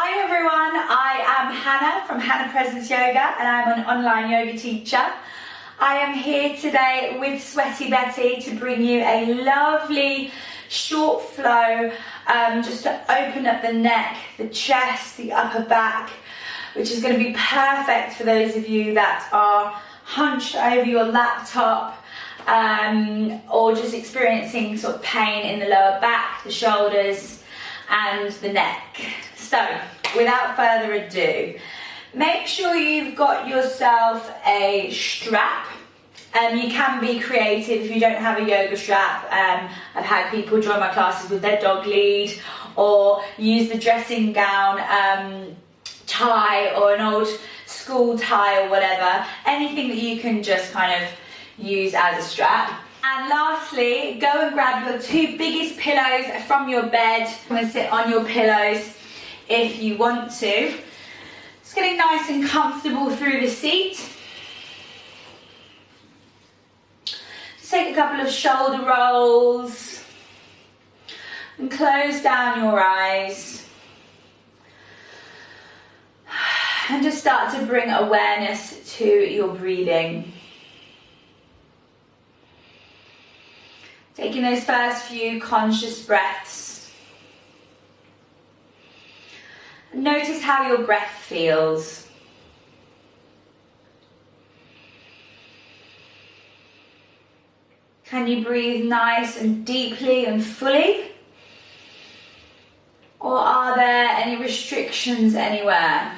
Hi everyone, I am Hannah from HMR Prisons Yoga and I'm an online yoga teacher. I am here today with Sweaty Betty to bring you a lovely short flow just to open up the neck, the chest, the upper back, which is going to be perfect for those of you that are hunched over your laptop or just experiencing sort of pain in the lower back, the shoulders and the neck. So without further ado, make sure you've got yourself a strap. You can be creative if you don't have a yoga strap. I've had people join my classes with their dog lead or use the dressing gown tie or an old school tie or whatever. Anything that you can just kind of use as a strap. And lastly, go and grab your two biggest pillows from your bed and sit on your pillows if you want to. Just getting nice and comfortable through the seat. Just take a couple of shoulder rolls and close down your eyes. And just start to bring awareness to your breathing. Taking those first few conscious breaths. Notice how your breath feels. Can you breathe nice and deeply and fully? Or are there any restrictions anywhere?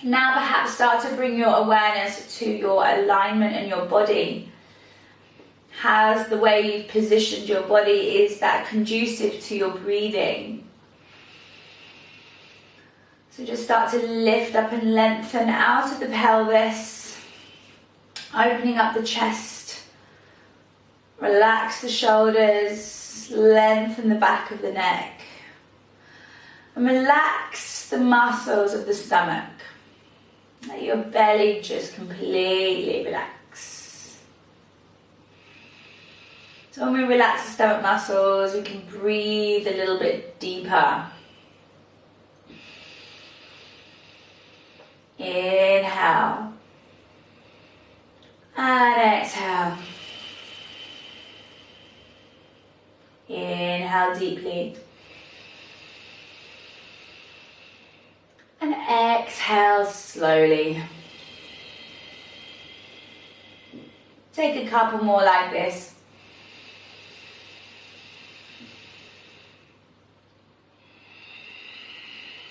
Now perhaps start to bring your awareness to your alignment in your body. How's the way you've positioned your body? Is that conducive to your breathing? So just start to lift up and lengthen out of the pelvis, opening up the chest, relax the shoulders, lengthen the back of the neck, and relax the muscles of the stomach. Let your belly just completely relax. So when we relax the stomach muscles, we can breathe a little bit deeper. Inhale. And exhale. Inhale deeply. And exhale slowly. Take a couple more like this.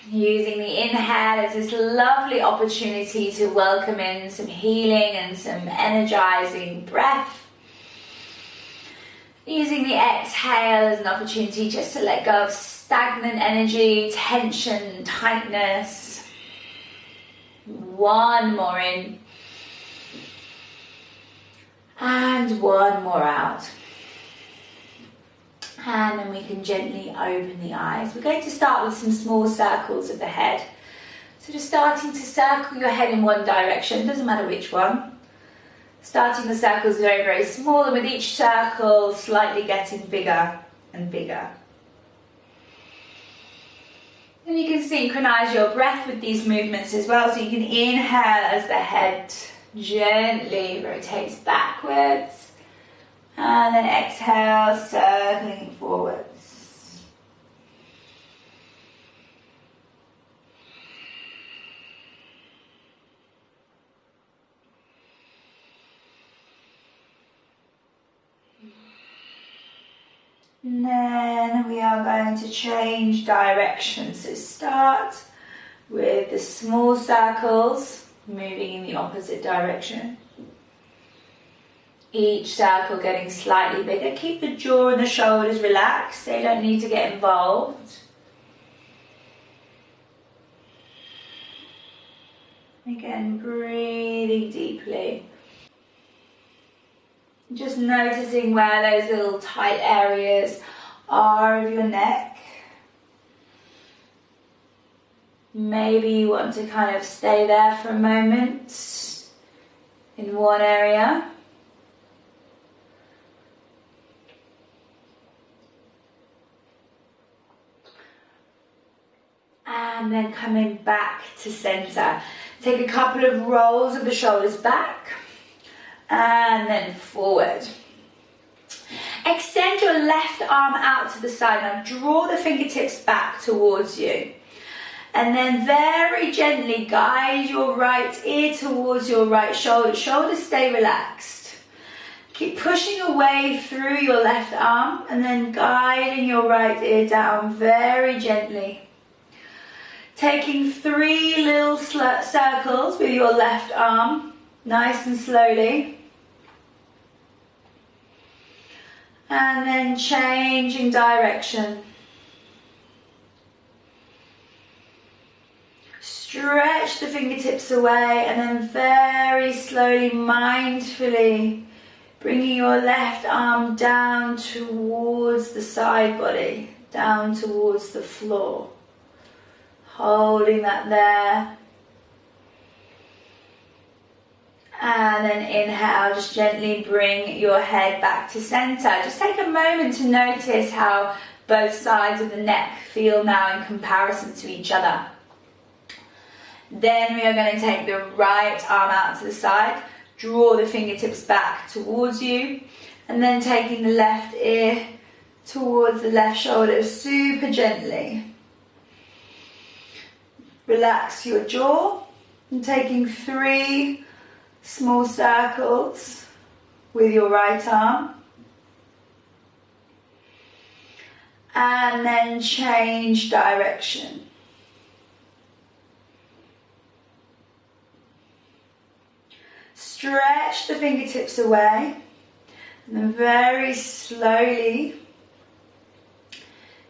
Using the inhale as this lovely opportunity to welcome in some healing and some energizing breath. Using the exhale as an opportunity just to let go of stagnant energy, tension, tightness. One more in. And one more out. And then we can gently open the eyes. We're going to start with some small circles of the head. So just starting to circle your head in one direction, doesn't matter which one. Starting the circles very, very small, and with each circle slightly getting bigger and bigger. And you can synchronize your breath with these movements as well. So you can inhale as the head gently rotates backwards. And then exhale, circling forwards. And then we are going to change direction. So start with the small circles, moving in the opposite direction. Each circle getting slightly bigger. Keep the jaw and the shoulders relaxed. They don't need to get involved. Again, breathing deeply. Just noticing where those little tight areas are of your neck. Maybe you want to kind of stay there for a moment in one area. and then coming back to center. Take a couple of rolls of the shoulders back and then forward. Extend your left arm out to the side. Now draw the fingertips back towards you. And then very gently guide your right ear towards your right shoulder. Shoulders stay relaxed. Keep pushing away through your left arm and then guiding your right ear down very gently. Taking 3 little circles with your left arm, nice and slowly. And then changing direction. Stretch the fingertips away and then very slowly, mindfully bringing your left arm down towards the side body, down towards the floor. Holding that there. And then inhale, just gently bring your head back to center. Just take a moment to notice how both sides of the neck feel now in comparison to each other. Then we are going to take the right arm out to the side, draw the fingertips back towards you, and then taking the left ear towards the left shoulder super gently. Relax your jaw and taking 3 small circles with your right arm. And then change direction. Stretch the fingertips away and then very slowly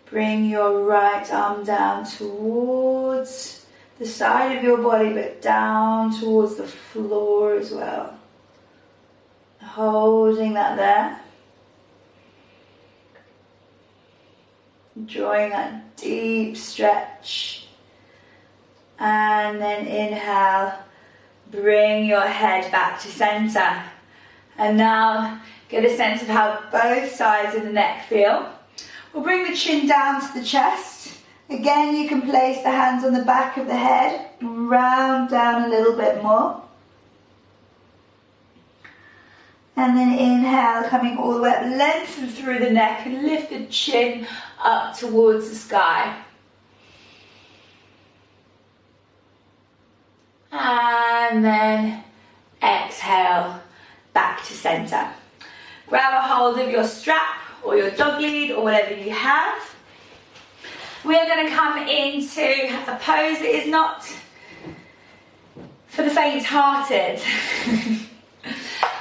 bring your right arm down towards the side of your body, but down towards the floor as well. Holding that there. Enjoying that deep stretch. And then inhale, bring your head back to center. And now get a sense of how both sides of the neck feel. We'll bring the chin down to the chest. Again, you can place the hands on the back of the head and round down a little bit more. And then inhale, coming all the way up, lengthen through the neck and lift the chin up towards the sky. And then exhale, back to center. Grab a hold of your strap or your dog lead or whatever you have. We are going to come into a pose that is not for the faint-hearted.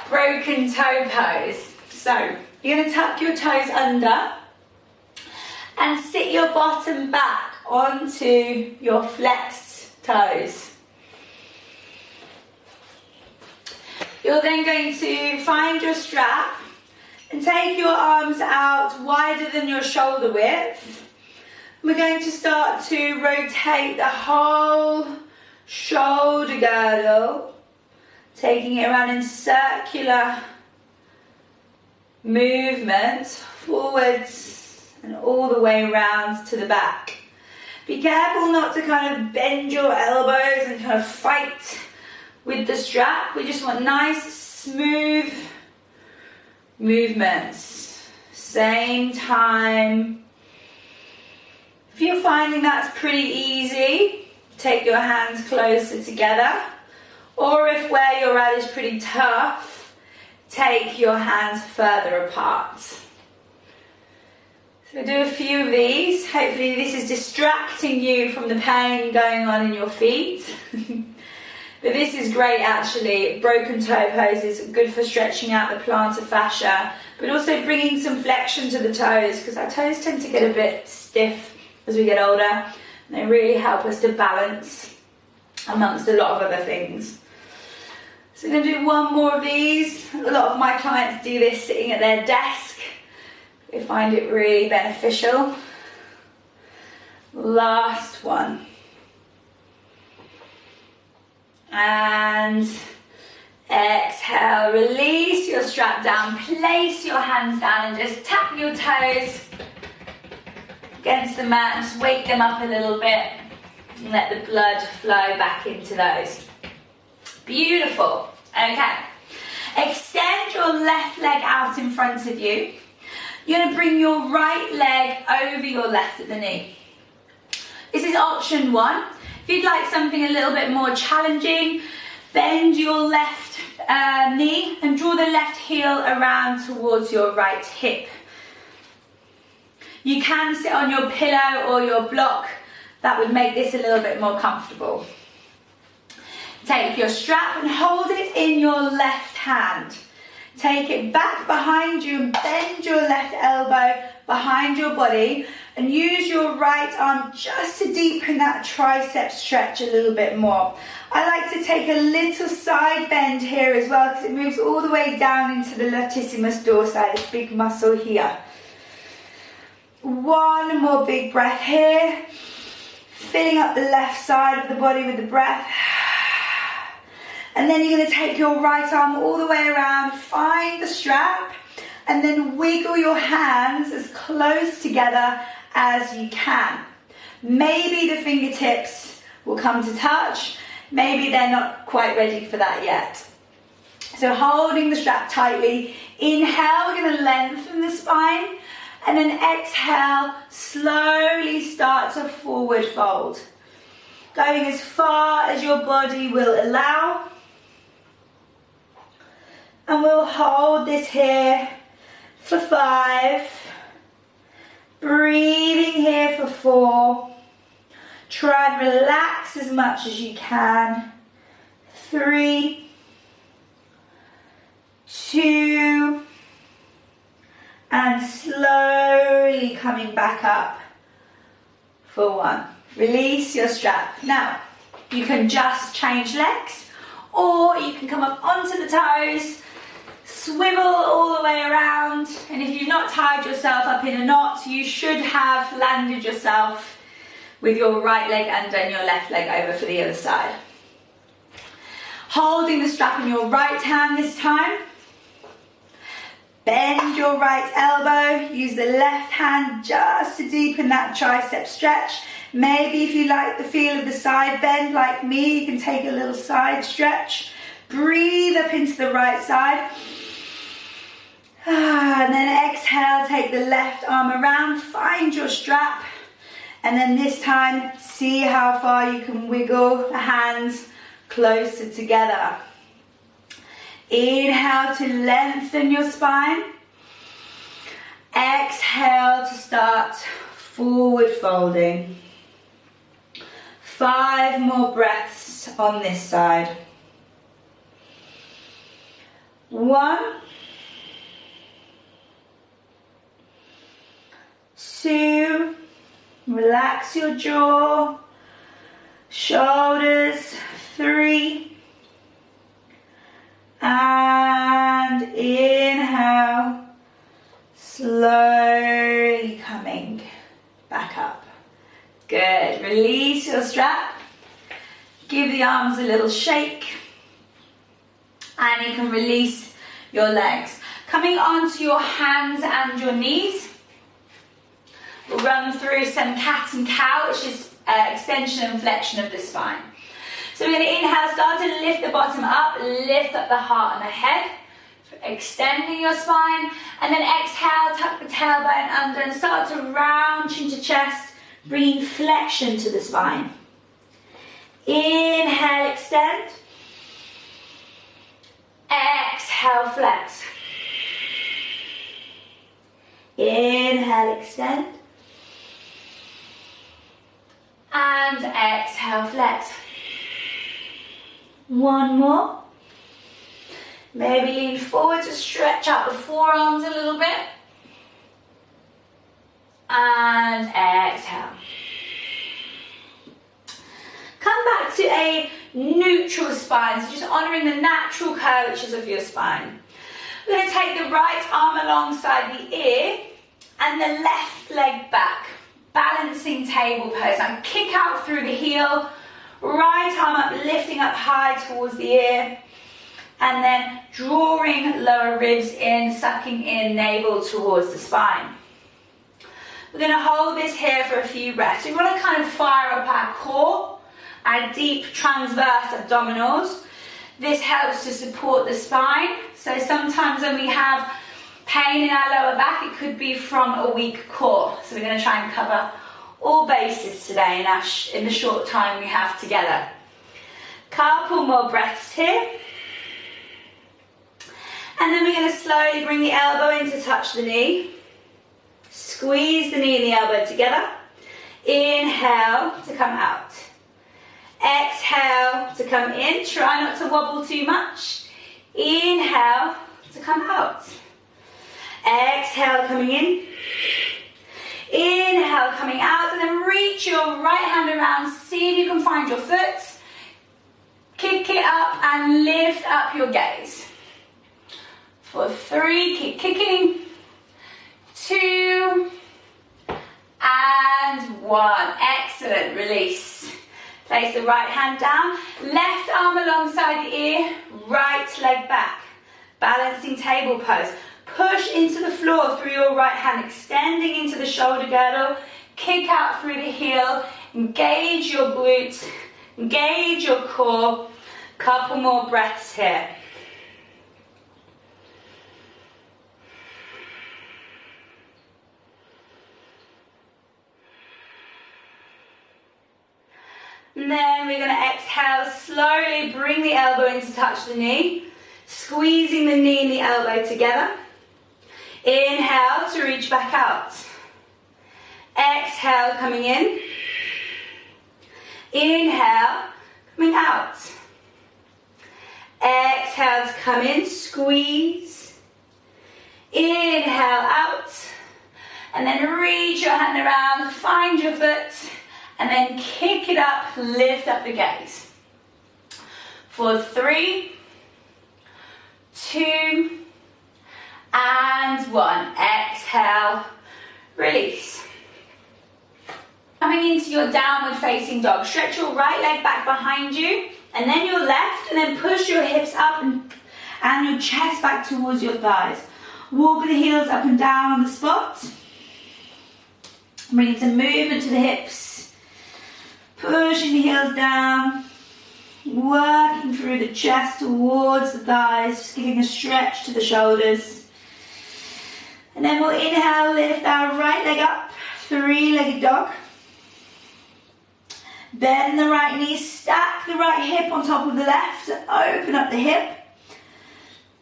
Broken toe pose. So you're going to tuck your toes under and sit your bottom back onto your flexed toes. You're then going to find your strap and take your arms out wider than your shoulder width. We're going to start to rotate the whole shoulder girdle, taking it around in circular movements, forwards and all the way around to the back. Be careful not to kind of bend your elbows and kind of fight with the strap. We just want nice, smooth movements. Same time. If you're finding that's pretty easy, take your hands closer together. Or if where you're at is pretty tough, take your hands further apart. So do a few of these. Hopefully this is distracting you from the pain going on in your feet. But this is great actually. Broken toe pose is good for stretching out the plantar fascia, but also bringing some flexion to the toes, because our toes tend to get a bit stiff as we get older, and they really help us to balance amongst a lot of other things. So I'm going to do one more of these. A lot of my clients do this sitting at their desk. They find it really beneficial. Last one. And exhale, release your strap down, place your hands down and just tap your toes against the mat, just wake them up a little bit. and let the blood flow back into those. Beautiful. Okay. Extend your left leg out in front of you. You're going to bring your right leg over your left at the knee. This is option one. If you'd like something a little bit more challenging, bend your left knee and draw the left heel around towards your right hip. You can sit on your pillow or your block. That would make this a little bit more comfortable. Take your strap and hold it in your left hand. Take it back behind you and bend your left elbow behind your body and use your right arm just to deepen that tricep stretch a little bit more. I like to take a little side bend here as well because it moves all the way down into the latissimus dorsi, this big muscle here. One more big breath here, filling up the left side of the body with the breath. And then you're going to take your right arm all the way around, find the strap, and then wiggle your hands as close together as you can. Maybe the fingertips will come to touch, maybe they're not quite ready for that yet. So holding the strap tightly, inhale, we're going to lengthen the spine, and then exhale, slowly start to forward fold. Going as far as your body will allow. And we'll hold this here for 5. Breathing here for 4. Try and relax as much as you can. 3, 2, and slowly coming back up for 1. Release your strap. Now, you can just change legs, or you can come up onto the toes, swivel all the way around, and if you've not tied yourself up in a knot, you should have landed yourself with your right leg under and your left leg over for the other side. Holding the strap in your right hand this time. Bend your right elbow, use the left hand just to deepen that tricep stretch. Maybe if you like the feel of the side bend like me, you can take a little side stretch. Breathe up into the right side. And then exhale, take the left arm around, find your strap. And then this time, see how far you can wiggle the hands closer together. Inhale to lengthen your spine. Exhale to start forward folding. 5 more breaths on this side. 1, 2, relax your jaw, shoulders. 3, and inhale, slowly coming back up. Good. Release your strap. Give the arms a little shake. And you can release your legs. Coming onto your hands and your knees. We'll run through some cat and cow, which is extension and flexion of the spine. So we're going to inhale, start to lift the bottom up, lift up the heart and the head. Extending your spine. And then exhale, tuck the tailbone under and start to round chin to chest, bringing flexion to the spine. Inhale, extend. Exhale, flex. Inhale, extend. And exhale, flex. 1 more. Maybe lean forward to stretch out the forearms a little bit. And exhale. Come back to a neutral spine, so just honouring the natural curvatures of your spine. We're going to take the right arm alongside the ear and the left leg back. Balancing table pose. Now kick out through the heel, right arm up, lifting up high towards the ear, and then drawing lower ribs in, sucking in navel towards the spine. We're going to hold this here for a few breaths. We want to kind of fire up our core, our deep transverse abdominals. This helps to support the spine. So sometimes when we have pain in our lower back, it could be from a weak core. So we're going to try and cover all bases today in the short time we have together. Couple more breaths here. And then we're going to slowly bring the elbow in to touch the knee. Squeeze the knee and the elbow together. Inhale to come out. Exhale to come in. Try not to wobble too much. Inhale to come out. Exhale coming in. Inhale coming out, and then reach your right hand around. See if you can find your foot. Kick it up and lift up your gaze. For 3, keep kicking. 2 and 1. Excellent. Release. Place the right hand down. Left arm alongside the ear. Right leg back. Balancing table pose. Push into the floor through your right hand, extending into the shoulder girdle. Kick out through the heel. Engage your glutes. Engage your core. Couple more breaths here. And then we're going to exhale, slowly bring the elbow in to touch the knee. Squeezing the knee and the elbow together. Inhale to reach back out. Exhale, coming in. Inhale, coming out. Exhale to come in, squeeze. Inhale out. And then reach your hand around, find your foot, and then kick it up, lift up the gaze. For 3, 2, and 1. Exhale, release. Coming into your downward facing dog. Stretch your right leg back behind you, and then your left, and then push your hips up and your chest back towards your thighs. Walk the heels up and down on the spot. Bring some movement to the hips. Pushing the heels down. Working through the chest towards the thighs, just giving a stretch to the shoulders. And then we'll inhale, lift our right leg up, 3-legged dog. Bend the right knee, stack the right hip on top of the left, open up the hip.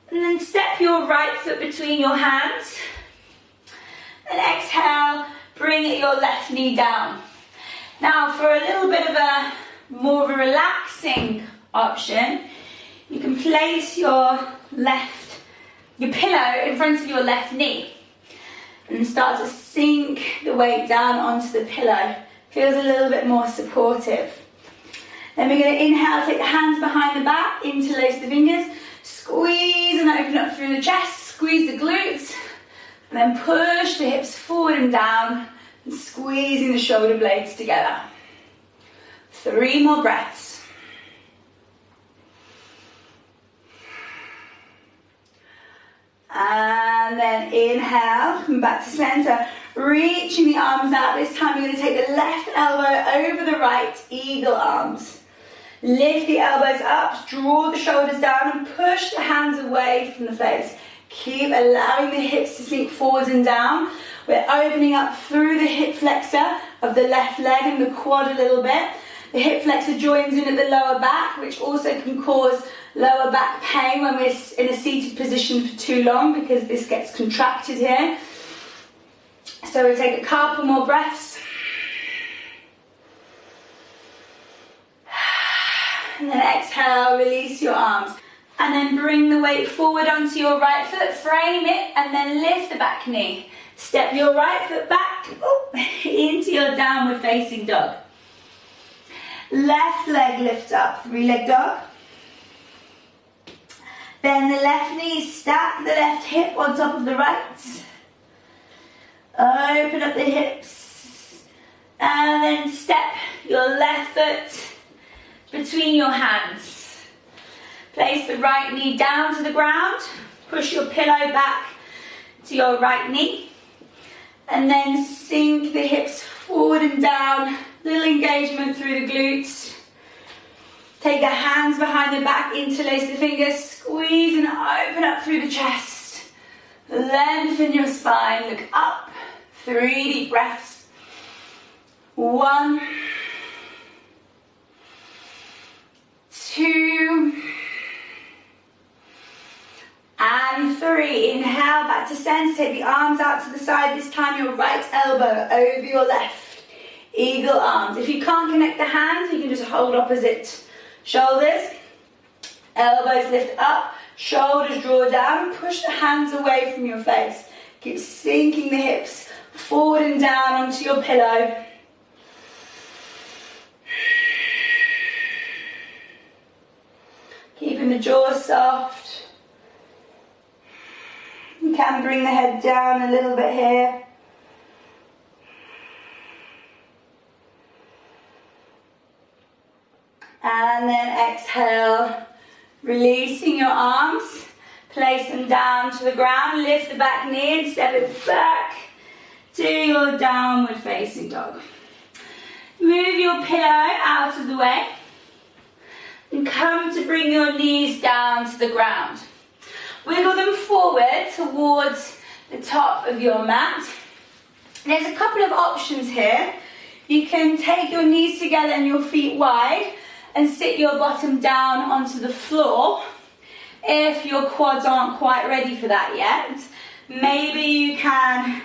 And then step your right foot between your hands. And exhale, bring your left knee down. Now for a little bit of more of a relaxing option, you can place your pillow in front of your left knee and start to sink the weight down onto the pillow. Feels a little bit more supportive. Then we're going to inhale, take the hands behind the back, interlace the fingers, squeeze and open up through the chest, squeeze the glutes, and then push the hips forward and down, and squeezing the shoulder blades together. 3 more breaths. And then inhale, come back to center, reaching the arms out. This time you're going to take the left elbow over the right, eagle arms. Lift the elbows up, draw the shoulders down and push the hands away from the face. Keep allowing the hips to sink forwards and down. We're opening up through the hip flexor of the left leg and the quad a little bit. The hip flexor joins in at the lower back, which also can cause lower back pain when we're in a seated position for too long, because this gets contracted here. So we'll take a couple more breaths. And then exhale, release your arms. And then bring the weight forward onto your right foot, frame it, and then lift the back knee. Step your right foot back into your downward facing dog. Left leg lift up, 3-leg dog. Bend the left knee, stack the left hip on top of the right. Open up the hips. And then step your left foot between your hands. Place the right knee down to the ground. Push your pillow back to your right knee. and then sink the hips forward and down, little engagement through the glutes. Take the hands behind the back, interlace the fingers, squeeze and open up through the chest. Lengthen your spine, look up, 3 deep breaths. 1, 2, and 3. Inhale, back to center. Take the arms out to the side. This time your right elbow over your left. Eagle arms. If you can't connect the hands, you can just hold opposite shoulders. Elbows lift up, shoulders draw down. Push the hands away from your face. Keep sinking the hips forward and down onto your pillow. Keeping the jaw soft. You can bring the head down a little bit here. And then exhale, releasing your arms. Place them down to the ground. Lift the back knee and step it back to your downward facing dog. Move your pillow out of the way. And come to bring your knees down to the ground. Wiggle them forward towards the top of your mat. There's a couple of options here. You can take your knees together and your feet wide and sit your bottom down onto the floor. If your quads aren't quite ready for that yet, maybe you can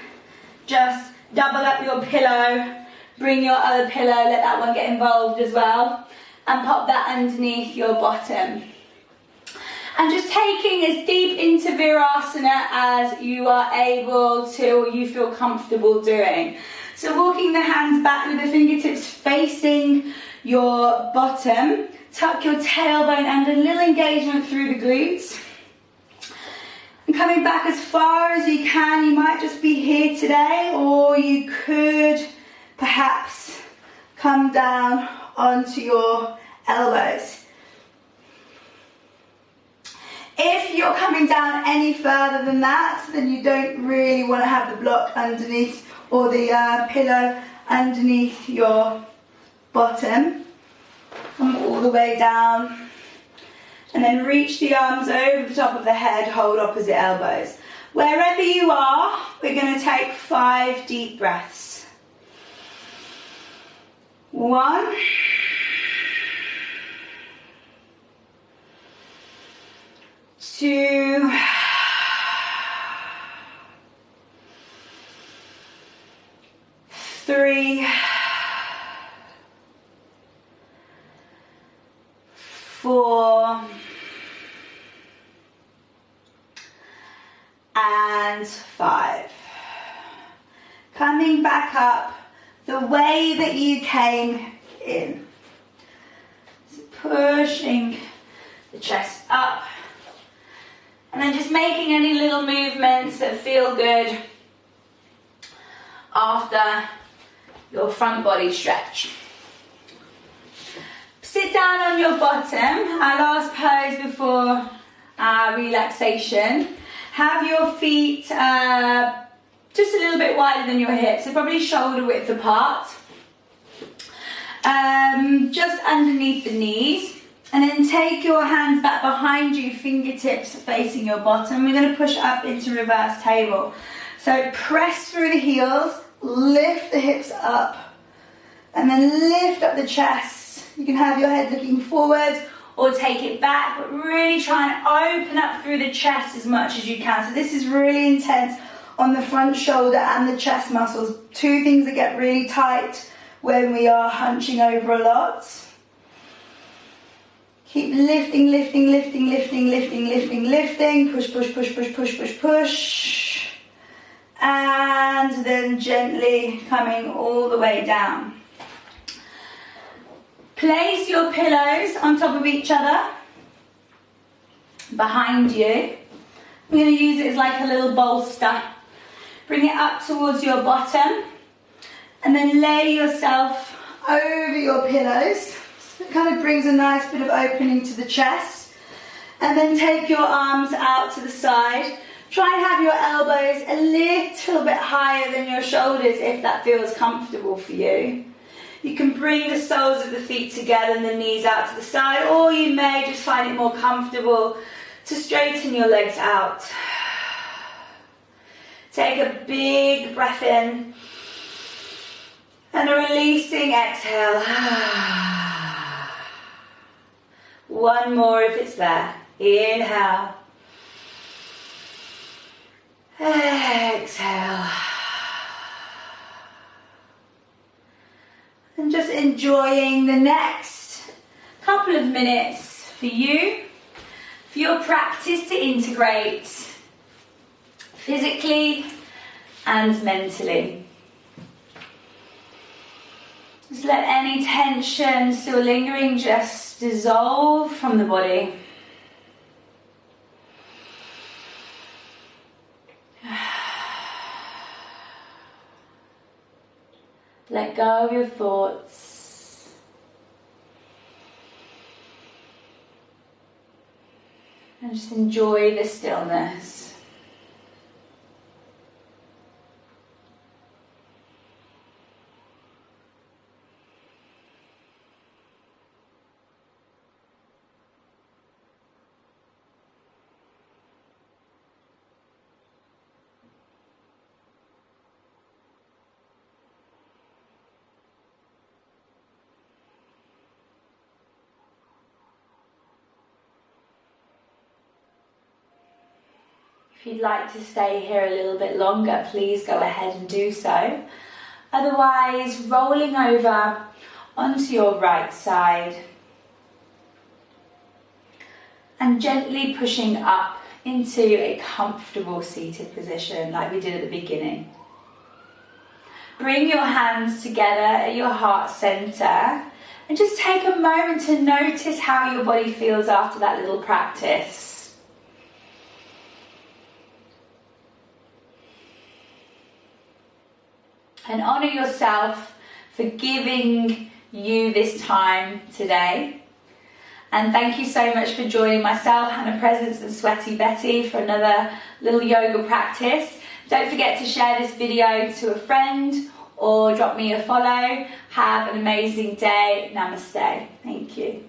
just double up your pillow, bring your other pillow, let that one get involved as well, and pop that underneath your bottom. And just taking as deep into Virasana as you are able to, or you feel comfortable doing. So walking the hands back with the fingertips facing your bottom. Tuck your tailbone under, a little engagement through the glutes. And coming back as far as you can. You might just be here today, or you could perhaps come down onto your elbows. If you're coming down any further than that, then you don't really want to have the block underneath, or the pillow underneath your bottom. Come all the way down, and then reach the arms over the top of the head, hold opposite elbows. Wherever you are, we're going to take 5 deep breaths. 1, 2, 3, 4, and 5. Coming back up the way that you came in. So pushing the chest up. And then just making any little movements that feel good after your front body stretch. Sit down on your bottom, our last pose before our relaxation. Have your feet just a little bit wider than your hips, so probably shoulder width apart. Just underneath the knees. And then take your hands back behind you, fingertips facing your bottom. We're going to push up into reverse table. So press through the heels, lift the hips up, and then lift up the chest. You can have your head looking forward or take it back, but really try and open up through the chest as much as you can. So this is really intense on the front shoulder and the chest muscles. 2 things that get really tight when we are hunching over a lot. Keep lifting, lifting, lifting, lifting, lifting, lifting, lifting. Push, push, push, push, push, push, push. And then gently coming all the way down. Place your pillows on top of each other, behind you. I'm going to use it as like a little bolster. Bring it up towards your bottom, and then lay yourself over your pillows. It kind of brings a nice bit of opening to the chest. And then take your arms out to the side. Try and have your elbows a little bit higher than your shoulders if that feels comfortable for you. You can bring the soles of the feet together and the knees out to the side, or you may just find it more comfortable to straighten your legs out. Take a big breath in and a releasing exhale. One more if it's there. Inhale. Exhale. And just enjoying the next couple of minutes for you, for your practice to integrate physically and mentally. Just let any tension still lingering just dissolve from the body. Let go of your thoughts. And just enjoy the stillness. If you'd like to stay here a little bit longer, please go ahead and do so. Otherwise, rolling over onto your right side and gently pushing up into a comfortable seated position like we did at the beginning. Bring your hands together at your heart center and just take a moment to notice how your body feels after that little practice. And honour yourself for giving you this time today. And thank you so much for joining myself, HMR Prisons and Sweaty Betty for another little yoga practice. Don't forget to share this video to a friend or drop me a follow. Have an amazing day. Namaste. Thank you.